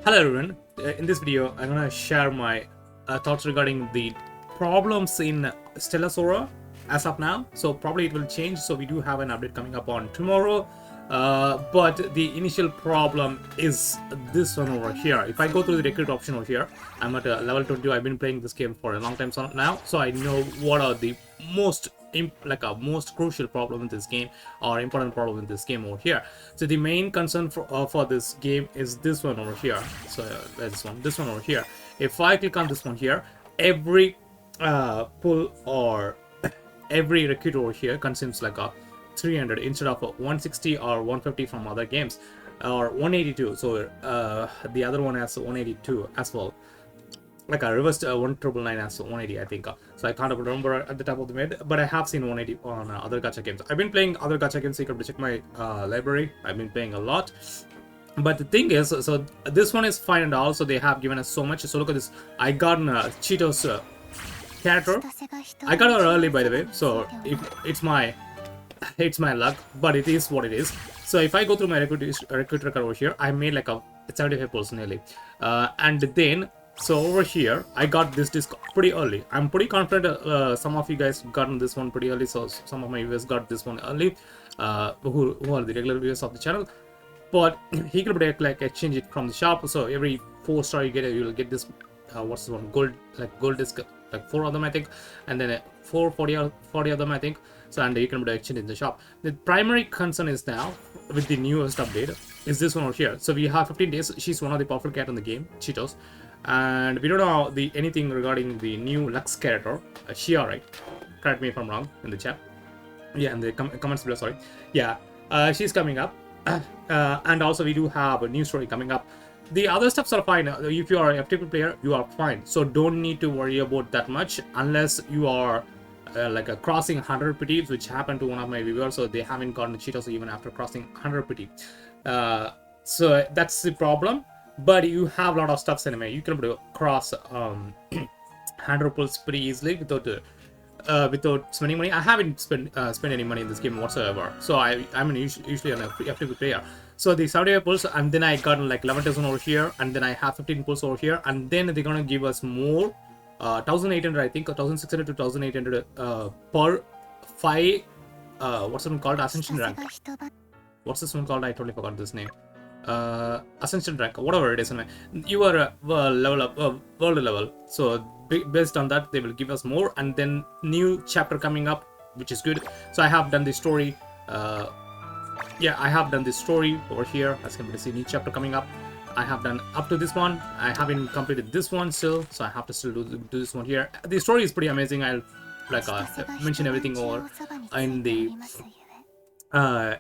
Hello everyone, in this video I'm gonna share my thoughts regarding the problems in Stella Sora as of now. So probably it will change, so we do have an update coming up on tomorrow. But the initial problem is this one over here. If I go through the recruit option over here, I'm at level 22. I've been playing this game for a long time now, so I know what are the most most crucial problem in this game or important problem in this game over here. So the main concern for this game is this one over here. So this one over here. If I click on this one here, every pull or every recruit over here consumes like a 300 instead of 160 or 150 from other games, or 182. So the other one has 182 as well, like a reversed 1999 as 180, I think. So I can't remember at the top of the head, but I have seen 180 on other gacha games. I've been playing other gacha games, so you can check my library. I've been playing a lot. But the thing is, so this one is fine and all, so they have given us so much. So look at this. I got Cheetos character. I got her early, by the way, so it's my luck, but it is what it is. So if I go through my recruit record over here, I made like a 75% nearly, and then so over here I got this disc pretty early. I'm pretty confident some of you guys gotten this one pretty early, so some of my viewers got this one early, who are the regular viewers of the channel. But he can like exchange it from the shop, so every 4-star you get, you will get this what's this one, gold disc, like 4 of them I think, and then 40 of them I think. So, and you can exchange in the shop. The primary concern is now with the newest update is this one over here. So we have 15 days. She's one of the powerful cat in the game, Cheetos, and we don't know anything regarding the new Lux character, Shia, right? Correct me if I'm wrong in the chat. Yeah, in the comments below. Sorry. Yeah, she's coming up, and also we do have a new story coming up. The other stuffs are fine. If you are a FTP player, you are fine. So don't need to worry about that much unless you are like a crossing 100 PT, which happened to one of my viewers. So they haven't gotten Cheetos even after crossing 100 PT. So that's the problem. But you have a lot of stuff anyway. You can cross 100 pulls pretty easily without spending money. I haven't spent any money in this game whatsoever. So I'm usually an FTP player. So the 75 pulls, and then I got like 11,000 over here, and then I have 15 pulls over here, and then they're gonna give us more. 1,800 I think, 1,600 to 1,800 per 5 what's this one called, Ascension rank. What's this one called? I totally forgot this name. Ascension rank, whatever it is. You are level up, world level. So based on that, they will give us more, and then new chapter coming up, which is good. So I have done the story. Yeah, I have done this story over here. As you can see, new chapter coming up. I have done up to this one. I haven't completed this one still, so I have to still do this one here. The story is pretty amazing. I'll like mention everything over in the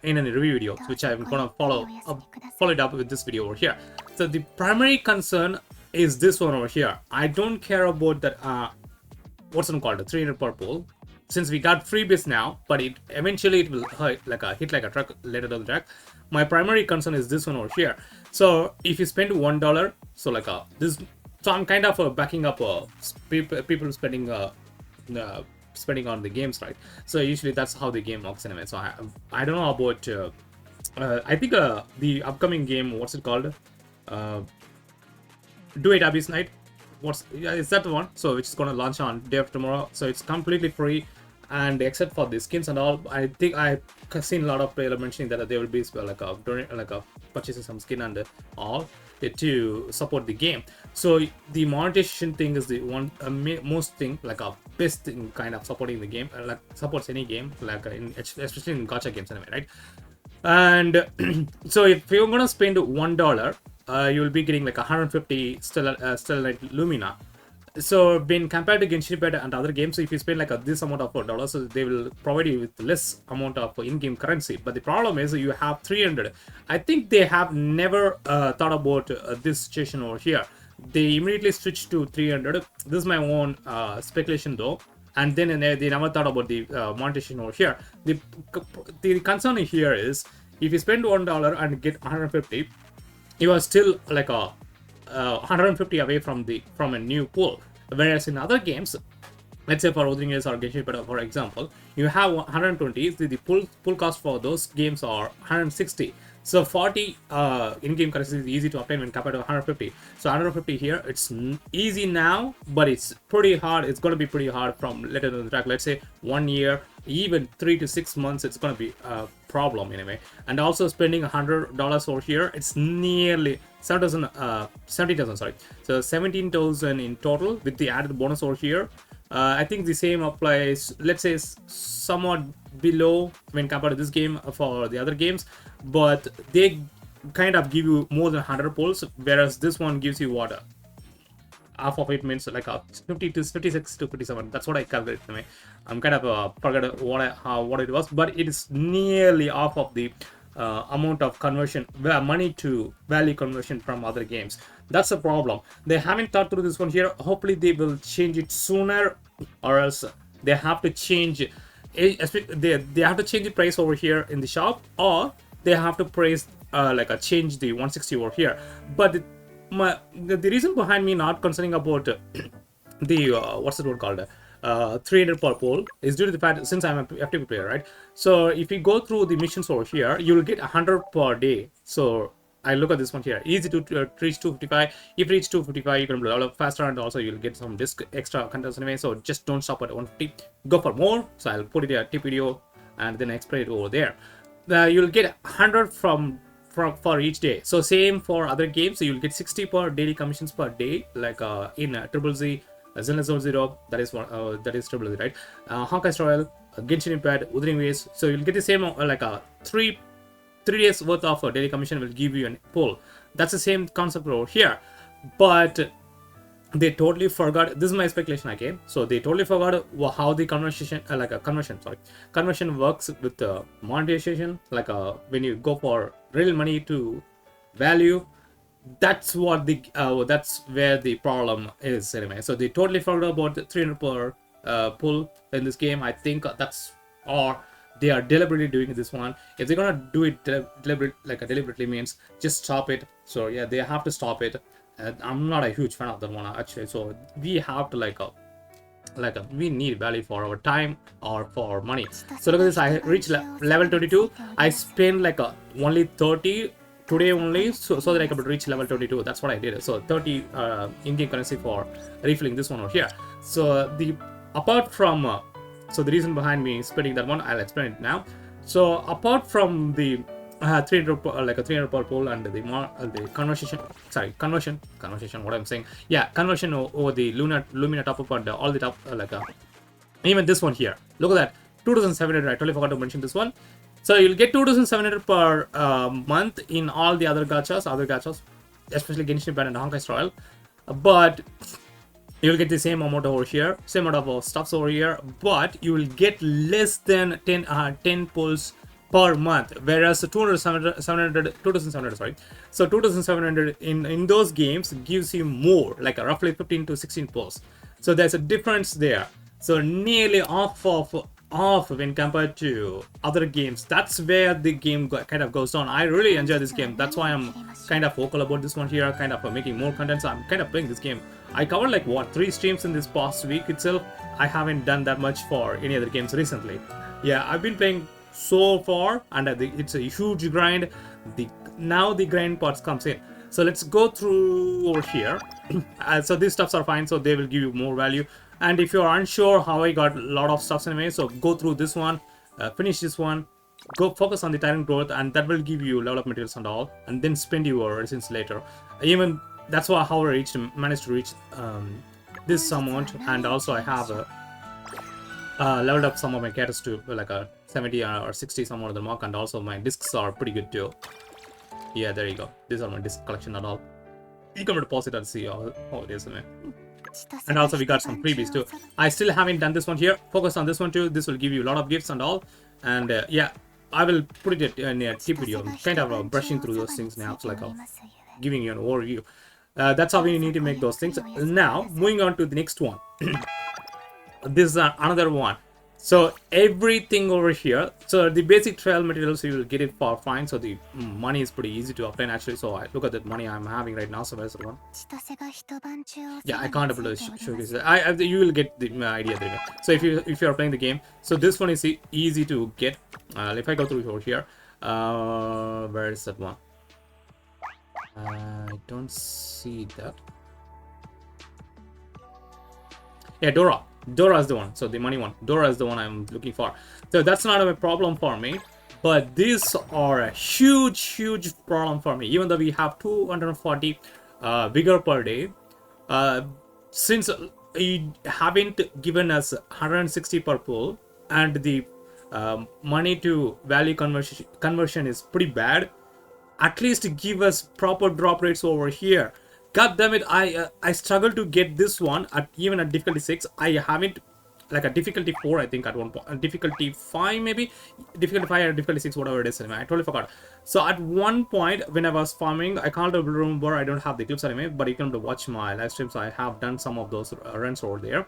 in any review video, which I'm gonna follow it up with this video over here. So the primary concern is this one over here. I don't care about that. What's it called? The 300 per pull. Since we got freebies now, but eventually it will hit like a truck later down the track. My primary concern is this one over here. So if you spend $1, so like this, so I'm kind of backing up people spending spending on the games, right? So usually that's how the game works anyway. So I don't know about I think the upcoming game, what's it called? Do It Abyss Night. Is that the one? So which is gonna launch on day after tomorrow. So it's completely free, and except for the skins and all, I think I've seen a lot of players mentioning that they will be purchasing some skin and all to support the game. So the monetization thing is the one most thing, like a best thing kind of supporting the game, like supports any game, like especially in gacha games anyway, right? And so if you're gonna spend $1, you will be getting like 150 Stellar Lumina. So when compared to Genshin Impact and other games, so if you spend like this amount of dollars, so they will provide you with less amount of in-game currency. But the problem is you have 300. I think they have never thought about this situation over here. They immediately switched to 300. This is my own speculation though. And then they never thought about the monetization over here. The concern here is if you spend $1 and get 150, you are still like 150 away from a new pool. Whereas in other games, let's say for Odringes or Genshin Impact, for example, you have 120. The pull cost for those games are 160. So 40 in-game currency is easy to obtain when compared to 150. So 150 here, it's easy now, but it's pretty hard. It's going to be pretty hard from later in the track. Let's say 1 year, even 3 to 6 months, it's going to be a problem anyway. And also spending $100 over here, it's nearly 70,000, sorry. So 17,000 in total with the added bonus over here. I think the same applies, let's say, somewhat below when compared to this game for the other games, but they kind of give you more than 100 pulls, whereas this one gives you what, half of it, means like 50 to 56 to 57. That's what I calculated anyway. I'm kind of forgot what it was, but it is nearly half of the amount of conversion, money to value conversion from other games. That's the problem. They haven't thought through this one here. Hopefully they will change it sooner, or else they have to change they have to change the price over here in the shop, or they have to price change the 160 over here. But the reason behind me not concerning about the what's the word called 300 per pole is due to the fact, since I'm a FTP player, right? So if you go through the missions over here, you will get 100 per day. So I look at this one here, easy to reach 255. If you reach 255, you can level up faster, and also you'll get some disc extra contents anyway. So just don't stop at 150, go for more. So I'll put it in a tip video and then explain it over there. You'll get 100 for each day. So same for other games. So you'll get 60 per daily commissions per day, like in Triple Z, Zenless Zone Zero, that is one, that is Triple Z, right? Honkai Star Rail, Genshin Impact, Wuthering Waves. So you'll get the same three days worth of daily commission will give you a pull. That's the same concept over here, but they totally forgot. This is my speculation again. So they totally forgot how the conversion works with monetization. When you go for real money to value, that's what the that's where the problem is anyway. So they totally forgot about the 300 per pull in this game. I think that's, or they are deliberately doing this one. If they're gonna do it deliberately means just stop it. So yeah, they have to stop it. I'm not a huge fan of that one actually. So we have to we need value for our time or for money. So look at this. I reached level 22. I spent only 30 today only, so that I could reach level 22. That's what I did. So 30 in-game currency for refilling this one over here. So apart from so the reason behind me spending that one, I'll explain it now. So apart from the 300 per pole and the conversion, what I'm saying, yeah, conversion over the Lumina top up and all the top even this one here, look at that, 2,700. I totally forgot to mention this one. So you'll get 2,700 per month in all the other gachas, especially Genshin Impact and Honkai Star Rail. But you'll get the same amount over here, same amount of stuffs over here, but you will get less than 10 pulls per month, whereas 2,700, sorry. So 2,700 in those games gives you more, roughly 15 to 16 pulls. So there's a difference there. So nearly off when compared to other games. That's where the game kind of goes down. I really enjoy this game. That's why I'm kind of vocal about this one here, kind of making more content. So I'm kind of playing this game. I covered 3 streams in this past week itself. I haven't done that much for any other games recently. Yeah, I've been playing so far, and it's a huge grind. Now the grind parts comes in. So let's go through over here. So these stuffs are fine, so they will give you more value. And if you're unsure how I got a lot of stuffs anyway, so go through this one, finish this one, go focus on the tyrant growth, and that will give you level up materials and all, and then spend your resins later. Even that's how I managed to reach this amount. And also I have leveled up some of my characters to a 70 or 60 some of the mark, and also my discs are pretty good too. Yeah, there you go. These are my disc collection and all. You can deposit and see how it is, man. And also we got some freebies too. I still haven't done this one here. Focus on this one too. This will give you a lot of gifts and all. And yeah, I will put it in a tip video. I'm kind of brushing through those things now. It's giving you an overview. That's how we need to make those things. Now, moving on to the next one. This is another one. So everything over here, so the basic trail materials you will get it for fine. So the money is pretty easy to obtain actually. So I look at that money I'm having right now. So where's the one? Yeah, I can't able to show this. You will get the idea there. So if you are playing the game, so this one is easy to get. If I go through over here, Where is that one? I don't see that. Yeah, Dora. Dora is the one. So the money one. Dora is the one I'm looking for. So that's not a problem for me. But these are a huge problem for me. Even though we have 240 vigor per day, uh, since you haven't given us 160 per pull, and the money to value conversion is pretty bad, at least give us proper drop rates over here. God damn it, I struggle to get this one at even at difficulty 6. I haven't, like a difficulty 4, I think at one point, difficulty 5 maybe, difficulty 5 or difficulty 6, whatever it is. Anyway, I totally forgot. So at one point when I was farming, I can't remember, I don't have the clips anyway, but you can watch my live streams. I have done some of those runs over there.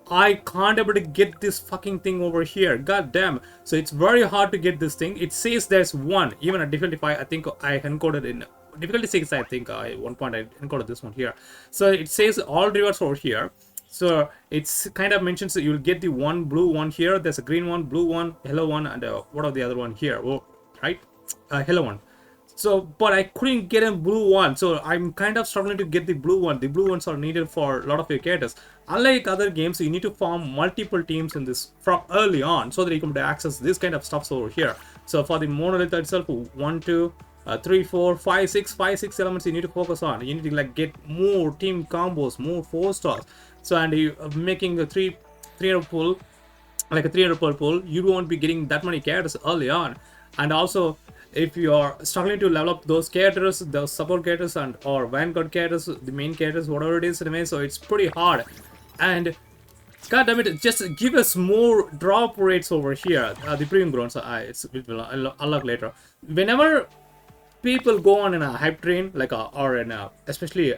I can't able to get this fucking thing over here. God damn. So it's very hard to get this thing. It says there's one. Even at difficulty 5, I think I encoded in difficulty 6, I think at one point I encoded this one here. So it says all rewards over here. So it's kind of mentions that you'll get the one blue one here. There's a green one, blue one, yellow one, and what are the other one here? Oh, right? Yellow one. So, but I couldn't get a blue one, so I'm kind of struggling to get the blue one. The blue ones are needed for a lot of your characters. Unlike other games, you need to form multiple teams in this from early on, so that you can access this kind of stuff over here. So for the monolith itself, 1, 2, 3, 4, 5, 6, 5, 6 elements you need to focus on. You need to like get more team combos, more 4-stars. So and you making a 300 pull, like a 300 per pull, you won't be getting that many characters early on. And also, if you are struggling to level up those characters, the support characters and or vanguard characters, the main characters, whatever it is anyway, so it's pretty hard. And god damn it, just give us more drop rates over here. The premium grounds, it will unlock later. Whenever people go on in a hype train, like or in a, especially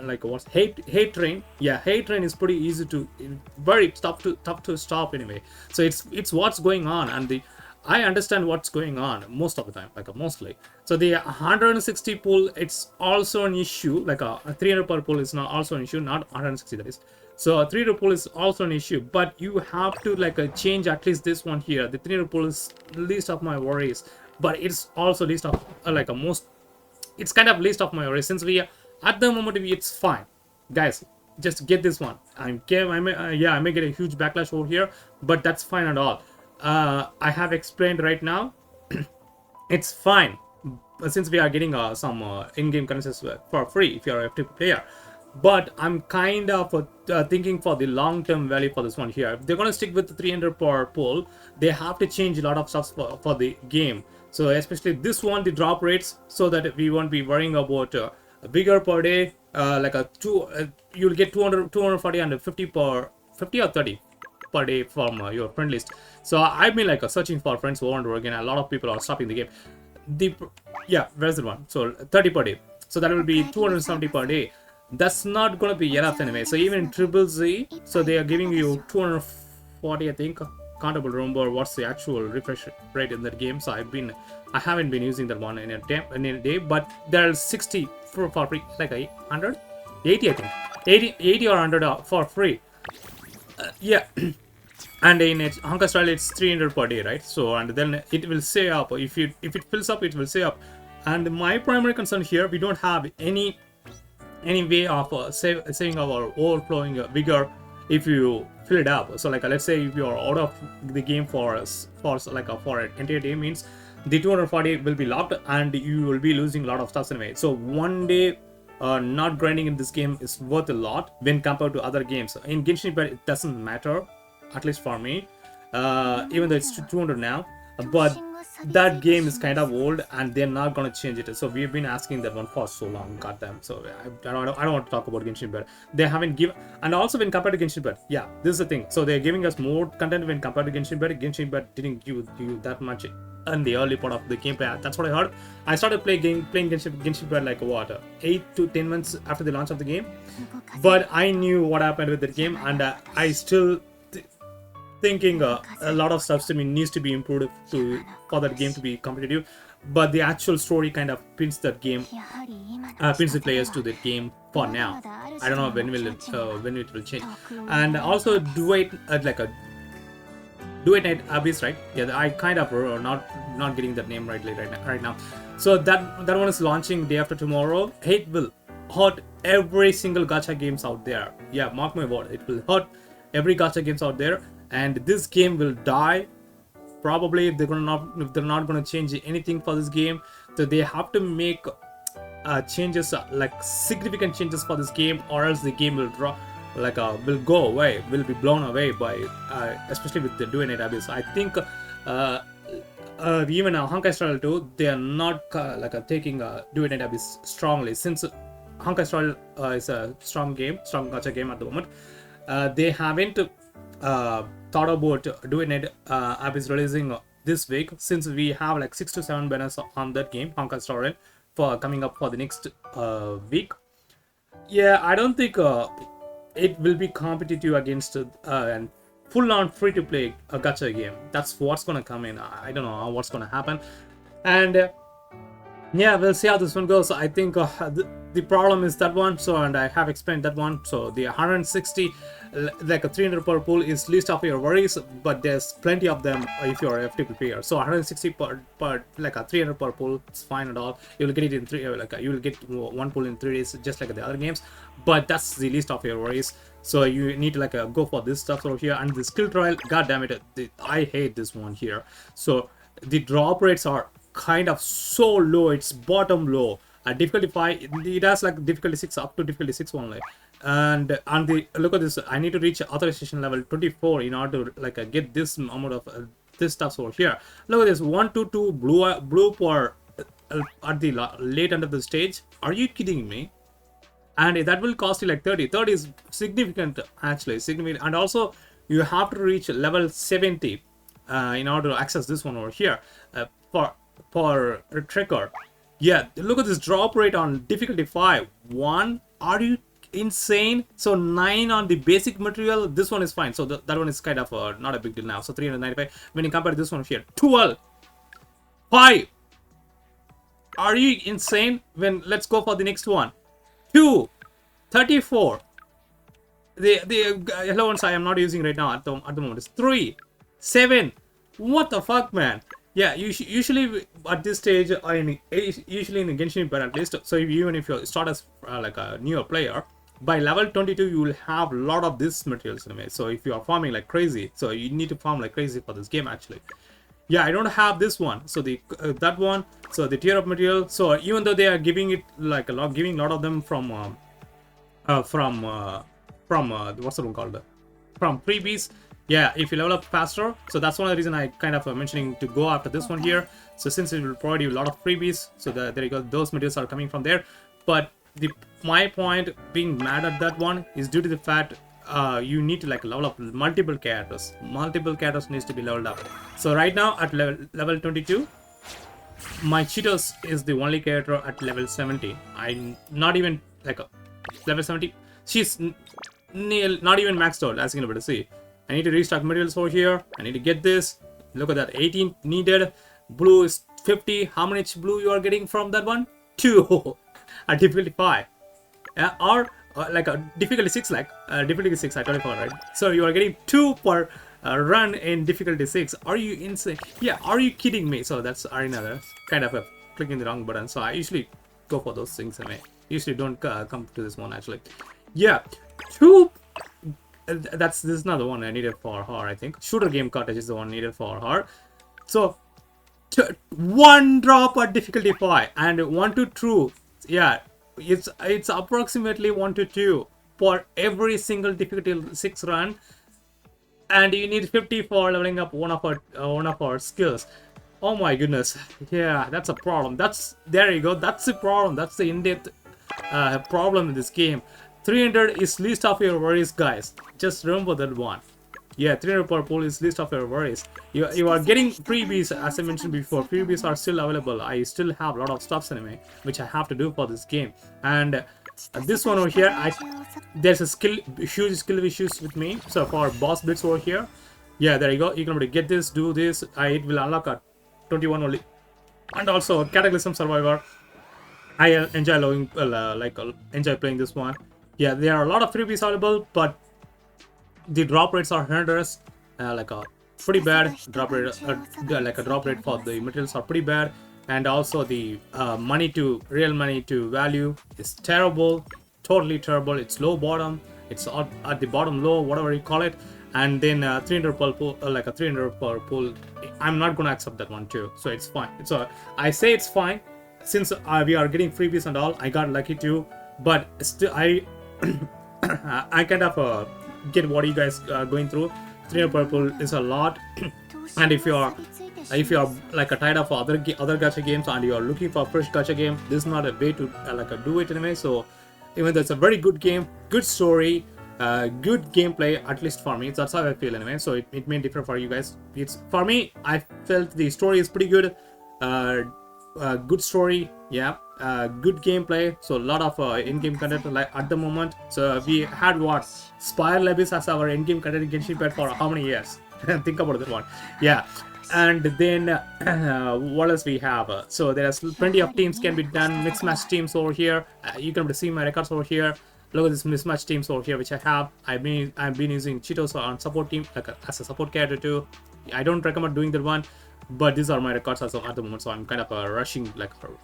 like what's hate train. Yeah, hate train is pretty easy to, very tough to stop anyway. So it's what's going on, and I understand what's going on most of the time, like mostly. So the 160 pull, it's also an issue. Like a 300 per pull is not also an issue, not 160 that is. So a 300 pull is also an issue, but you have to like change at least this one here. The 300 pull is least of my worries, but it's also least of like a most. It's kind of least of my worries, since we at the moment it's fine, guys. Just get this one. I may get a huge backlash over here, but that's fine at all. I have explained right now. It's fine since we are getting some in-game currencies for free if you're a FTP player. But I'm kind of thinking for the long-term value for this one here. If they're gonna stick with the 300 per pull, they have to change a lot of stuff for the game. So especially this one, the drop rates, so that we won't be worrying about bigger per day. Like a you'll get 200, 240 and 50 per 50 or 30 per day from your friend list. So I've been like searching for friends over and over again. A lot of people are stopping the game. Yeah, where's the one? So 30 per day. So that will be 270 per day. That's not gonna be enough anyway. So even in Triple Z, so they are giving you 240, I think. Can't remember what's the actual refresh rate in that game. So I haven't been using that one in a day. But there's 60 for free, like 100, 80 I think, 80 or 100 for free. Yeah. And in Honka style, it's 300 per day, right? So, and then it will say up. If it fills up, it will say up. And my primary concern here, we don't have any way of saving our overflowing vigor if you fill it up. So, like let's say if you are out of the game for an entire day, means the 240 will be locked, and you will be losing a lot of stuff anyway. So one day not grinding in this game is worth a lot when compared to other games. In Genshin Impact, it doesn't matter. At least for me, even though it's 200 now, but that game is kind of old and they're not gonna change it. So we've been asking that one for so long, goddamn. So I don't want to talk about Genshin Impact. They haven't given, and also when compared to Genshin Impact, yeah, this is the thing. So they're giving us more content when compared to Genshin Impact. Genshin Impact didn't give you that much in the early part of the gameplay. That's what I heard. I started playing Genshin Impact like what 8 to 10 months after the launch of the game, but I knew what happened with the game, and I still thinking a lot of stuff needs to be improved for that game to be competitive, but the actual story kind of pins that game, pins the players to the game for now. I don't know when it will change. And also, Do It Night Abyss, right? Yeah, I kind of not getting that name right now. So that one is launching day after tomorrow. It will hurt every single gacha games out there. Yeah, mark my word, it will hurt every gacha games out there, and this game will die. Probably if they're not gonna change anything for this game, so they have to make changes, like significant changes for this game, or else the game will drop, like will go away, will be blown away by especially with the Do It Night Abyss. I think even Honkai Star Rail 2, they are not taking Do It Night Abyss strongly, since Honkai Star Rail is a strong gacha game at the moment. They haven't thought about Do It Night Abyss releasing this week, since we have like 6 to 7 banners on that game, Honkai Star Rail, for coming up for the next week. Yeah, I don't think it will be competitive against and full-on free-to-play gacha game. That's what's gonna come in. I don't know what's gonna happen, and yeah, we'll see how this one goes. I think the problem is that one. So, and I have explained that one. So the 160, like a 300 per pool, is least of your worries, but there's plenty of them if you're a FTP player. So 160 per like a 300 per pool, it's fine and all. You'll get it in you will get one pool in 3 days, just like the other games. But that's the least of your worries. So you need to go for this stuff over here. And the skill trial, god damn it, I hate this one here. So the drop rates are kind of so low, it's bottom low. Difficulty 5, it has like difficulty 6 up to difficulty 6 only. And on the look at this, I need to reach authorization level 24 in order to get this amount of this stuff over here. Look at this, 122 blue per at the late end of the stage. Are you kidding me? And that will cost you like 30 is significant, actually significant. And also you have to reach level 70 in order to access this one over here for a tracker. Yeah, look at this drop rate on difficulty 5. 1, are you insane? So 9 on the basic material, this one is fine. So that one is kind of not a big deal now. So 395 when you compare to this one here. 12, 5, are you insane? When let's go for the next one. 2, 34. The allowance I am not using right now at the moment is 3, 7. What the fuck, man? Yeah, usually at this stage, usually in Genshin Impact at least, so even if you start as like a newer player, by level 22 you will have a lot of this materials anyway. So if you are farming like crazy, so you need to farm like crazy for this game actually. Yeah, I don't have this one, so the that one, so the tier up material. So even though they are giving it like giving a lot of them from what's the one called, from freebies. Yeah, if you level up faster, so that's one of the reason I kind of mentioning to go after this one here. So since it will provide you a lot of freebies, so there you go, those materials are coming from there. But my point being mad at that one is due to the fact you need to level up multiple characters. Multiple characters needs to be leveled up. So right now at level 22, my Cheetos is the only character at level 70. I'm not even level 70. She's not even maxed out, as you can able to see. I need to restock materials over here. I need to get this. Look at that, 18 needed. Blue is 50. How much blue you are getting from that one? 2 at difficulty 5. Or like a difficulty 6, difficulty 6, I totally forgot, right? So you are getting 2 per run in difficulty 6. Are you insane? Yeah, are you kidding me? So that's arena there. Kind of clicking the wrong button. So I usually go for those things anyway. Usually don't come to this one actually. Yeah, 2. This is not the one I needed for her, I think. Shooter game cottage is the one needed for her. So 1 drop at difficulty 5 and 1 to 2. Yeah, it's approximately 1 to 2 for every single difficulty 6 run, and you need 50 for leveling up one of our skills. Oh my goodness. Yeah, that's a problem. There you go. That's the problem. That's the in-depth problem in this game. 300 is least of your worries, guys. Just remember that one. Yeah, 300 per pool is least of your worries. You are getting freebies, as I mentioned before. Freebies are still available. I still have a lot of stuffs anyway, which I have to do for this game. And this one over here, there's a huge skill issues with me. So for boss blitz over here, yeah, there you go. You can able to get this, do this. It will unlock at 21 only. And also Cataclysm Survivor. I enjoy enjoy playing this one. Yeah, there are a lot of freebies available, but the drop rates are horrendous. pretty bad. Drop rate, like a drop rate for the materials are pretty bad, and also the real money to value is terrible, totally terrible. It's low bottom, it's at the bottom low, whatever you call it. And then 300 per pool, like a 300 per pool. I'm not gonna accept that one too, so it's fine. So I say it's fine since we are getting freebies and all. I got lucky too, but still I I kind of get what you guys are going through. 300 per pool is a lot. And if you are like a tired of other gacha games and you are looking for a fresh gacha game, this is not a way to do it anyway. So even though it's a very good game, good story, good gameplay, at least for me, that's how I feel anyway. So it may differ for you guys. It's for me, I felt the story is pretty good. Good story, yeah. Good gameplay, so a lot of in-game content like at the moment. So we had what, Spire Lebis as our in-game content in Genshin Impact for how many years? Think about that one. Yeah. And then what else we have? So there's plenty of teams can be done, mixed match teams over here. You can see my records over here. Look at this mismatch teams over here which I have. I've been using Cheetos on support team, like as a support character too. I don't recommend doing that one, but these are my records as of at the moment. So I'm kind of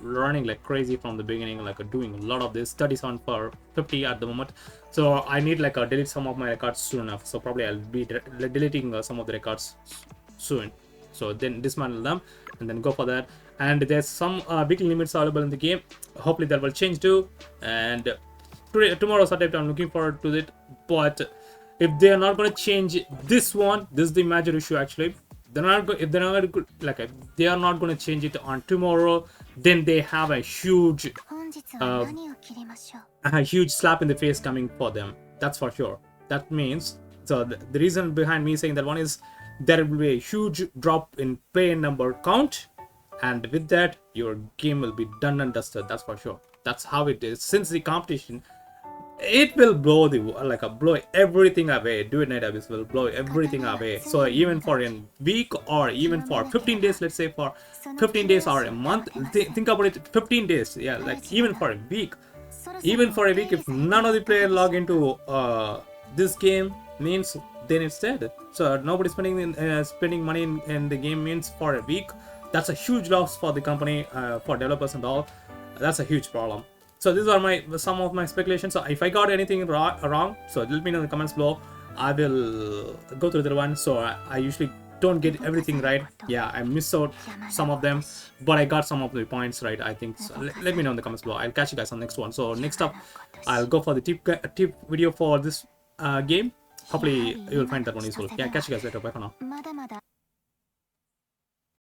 running like crazy from the beginning, doing a lot of this. 37 for 50 at the moment. So I need delete some of my records soon enough. So probably I'll be deleting some of the records soon. So then dismantle them and then go for that. And there's some weekly limits available in the game. Hopefully that will change too. And tomorrow's update, I'm looking forward to it. But if they are not going to change this one, this is the major issue actually. They are not going to change it on tomorrow, then they have a huge slap in the face coming for them. That's for sure. That means, so the reason behind me saying that one is there will be a huge drop in player number count, and with that your game will be done and dusted. That's for sure. That's how it is. Since the competition, it will blow blow everything away. Do It Night Abyss will blow everything away. So even for a week or even for 15 days, let's say for 15 days or a month, think about it, 15 days, yeah, like even for a week, if none of the players log into this game, means then it's dead. So nobody spending money in the game means for a week, that's a huge loss for the company, for developers and all. That's a huge problem. So these are some of my speculations. So if I got anything wrong, so let me know in the comments below. I will go through the one. So I usually don't get everything right. Yeah, I miss out some of them, but I got some of the points right, I think. So let me know in the comments below. I'll catch you guys on the next one. So next up, I'll go for the tip video for this game. Hopefully you will find that one useful. Yeah, catch you guys later. Bye for now.